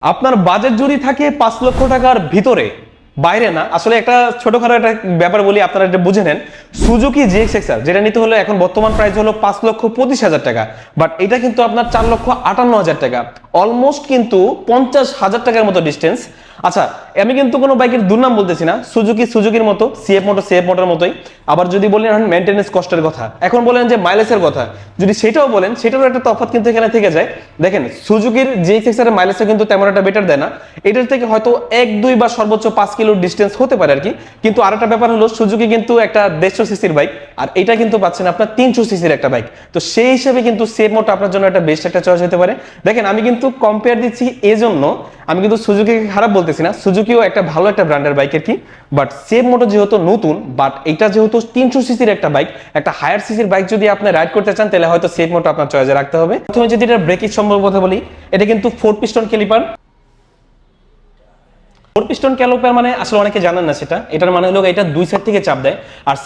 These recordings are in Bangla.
আপনার বাজেট যদি থাকে 5 লক্ষ টাকার ভিতরে, বাইরে না, আসলে একটা ছোটখাটো একটা ব্যাপার বলি, আপনারা এটা বুঝে নেন। সুজুকি জিএক্সএক্সআর যেটা নিতে হলো এখন বর্তমান প্রাইস হলো 5,25,000 টাকা, বাট এটা কিন্তু আপনার 4,58,000 টাকা, অলমোস্ট কিন্তু 50,000 টাকার মতো ডিস্টেন্স। আচ্ছা, আমি কিন্তু কোনো বাইকের দুর্নাম বলতেছি না, সুজুকির মতো, সিএফ মোটর মতোই। আবার যদি বলেন মেনটেনেন্স কস্টের কথা, এখন বলেন যে মাইলেজের কথা, যদি সেটাও বলেন, সেটারও একটা তফাৎ কিন্তু এখানে থেকে যায়। দেখেন, সুজুকির জিএক্সএক্সআর এর মাইলেজটা কিন্তু তেমন একটা বেটার দেয় না, এটার থেকে হয়তো 1-2 বা সর্বোচ্চ 5 কিলো ডিস্টেন্স হতে পারে আর কি। কিন্তু আরেকটা ব্যাপার হলো, সুজুকি কিন্তু একটা 150 সিসির বাইক, আর এটা কিন্তু পাচ্ছেন আপনার 300 সিসির একটা বাইক। তো সেই হিসেবে কিন্তু সেফ মোটর আপনার জন্য একটা বেস্ট একটা চয়েস হতে পারে। দেখেন, আমি কিন্তু কম্পেয়ার দিচ্ছি এজন্য, আমি কিন্তু সুজুকিকে খারাপ বলতেছি না, সুজুকিও একটা ভালো একটা ব্র্যান্ডের বাইক আর কি। বাট সেফ মোটর যেহেতু নতুন, বাট এটা যেহেতু 300 সিসির একটা বাইক, একটা হায়ার সিসির বাইক যদি আপনি রাইড করতে চান, তাহলে হয়তো সেফ মোটর আপনার চয়েসে রাখতে হবে। প্রথমে যদি এটা ব্রেকিং সম্পর্কে কথা বলি, এটা কিন্তু 4 পিস্টন ক্যালিপার। 4 পিস্টন ক্যালিপার মানে আসলে অনেকে জানেন না সেটা, এটার মানে হলো এটা দুই সাইড থেকে চাপ দেয়, আর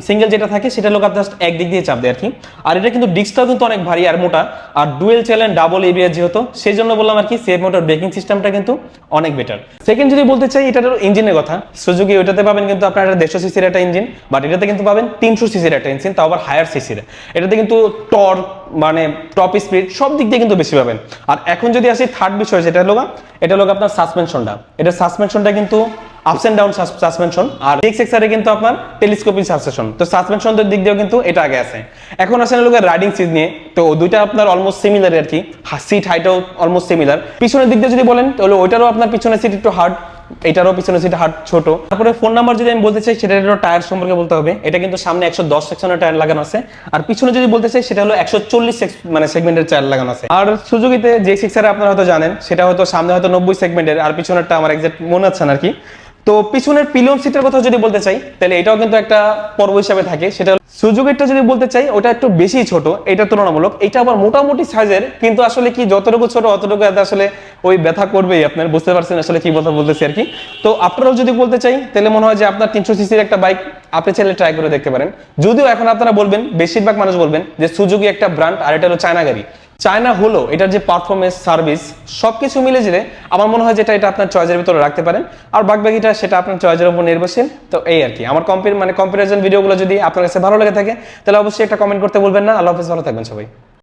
সিঙ্গেল যেটা থাকে সেটা হলো জাস্ট একদিক দিয়ে চাপ দেয় আর কি। আর এটা কিন্তু ডিস্কটাও কিন্তু অনেক ভারী আর মোটা, আর ডুয়েল চ্যানেল ডাবল এবিএস যেহেতু, সেই জন্য বললাম আর কি সেফ মোটর ব্রেকিং সিস্টেমটা কিন্তু অনেক বেটার। সেকেন্ড যদি বলতে চাই, এটার ইঞ্জিনের কথা, সুজুকি ওইটাতে পাবেন কিন্তু আপনার 150 সিসির একটা ইঞ্জিন, বাট এটাতে কিন্তু পাবেন 300 সিসির একটা ইঞ্জিন, তাও আবার হায়ার সিসির। এটাতে কিন্তু টর্ক মানে টপ স্পিড সব দিক দিয়ে কিন্তু বেশি পাবেন। আর এখন যদি আসি থার্ড বিষয়, যেটা হলো আপনার সাসপেনশনটা, এটা সাসপেনশনটা কিন্তু আপস এন্ড ডাউন সাসপেনশন, আর জিএক্সএক্সআর এ কিন্তু আপনার টেলিস্কোপিক সাসপেনশন। তো সাসপেনশনের দিক দিয়েও কিন্তু এটা আগে আছে। এখন আসেন রাইডিং সিট নিয়ে, তো দুইটা আপনার অলমোস্ট সিমিলার আর কি, সিট হাইটও অলমোস্ট সিমিলার। পিছনের দিক দিয়ে যদি বলেন, তাহলে ওইটারও আপনার পিছনের সিট একটু হার্ড, এটারও পিছনের সিট হার্ড ছোট। তারপরে ফোন নাম্বার যদি আমি বলতে চাই, সেটা হলো টায়ার সম্পর্কে বলতে হবে। এটা কিন্তু সামনে 110 সেকশনের টায়ার লাগানো আছে, আর পিছনে যদি বলতে চাই, সেটা হলো 140 মানে সেগমেন্টের টায়ার লাগানো আছে। আর সুজুকিতে জিএক্সএক্সআর আপনারা হয়তো জানেন, সেটা হয়তো সামনে হয়তো 90 সেগমেন্টের, আর পিছনেরটা আমার এক্সাক্ট মনে আছে না আর কি। তো পিছনের পিলিয়ন সিটের কথা যদি বলতে চাই, তাহলে এটাও কিন্তু একটা পর্ব হিসাবে থাকে। সেটা সুজুকিটা যদি বলতে চাই, ওটা একটু বেশি ছোট এটা তুলনামূলক, এটা আবার মোটামুটি সাইজের, কিন্তু আসলে কি যতটুকু ছোট অতটুকু আসলে ওই ব্যথা করবেই, আপনার বুঝতে পারছেন আসলে কি কথা বলতেছি আর কি। তো আপনারাও যদি বলতে চাই, তাহলে মনে হয় যে আপনার 300 সিসির একটা বাইক আপনি চাইলে ট্রাই করে দেখতে পারেন। যদিও এখন আপনারা বলবেন, বেশিরভাগ মানুষ বলবেন যে সুজুকি একটা ব্র্যান্ড, আর এটা হলো চায়না গাড়ি। চায়না হলো এটার যে পারফরমেন্স, সার্ভিস সবকিছু মিলে যেতে আমার মনে হয় যেটা এটা আপনার চয়েসের ভিতরে রাখতে পারেন, আর বাকিটা সেটা আপনার চয়েসের উপর নির্ভরশীল। তো এই আর কি, আমার কম্পারিজন ভিডিওগুলো যদি আপনার কাছে ভালো লেগে থাকে, তাহলে অবশ্যই একটা কমেন্ট করতে বলবেন না। আল্লাহ হাফেজ, ভালো থাকবেন সবাই।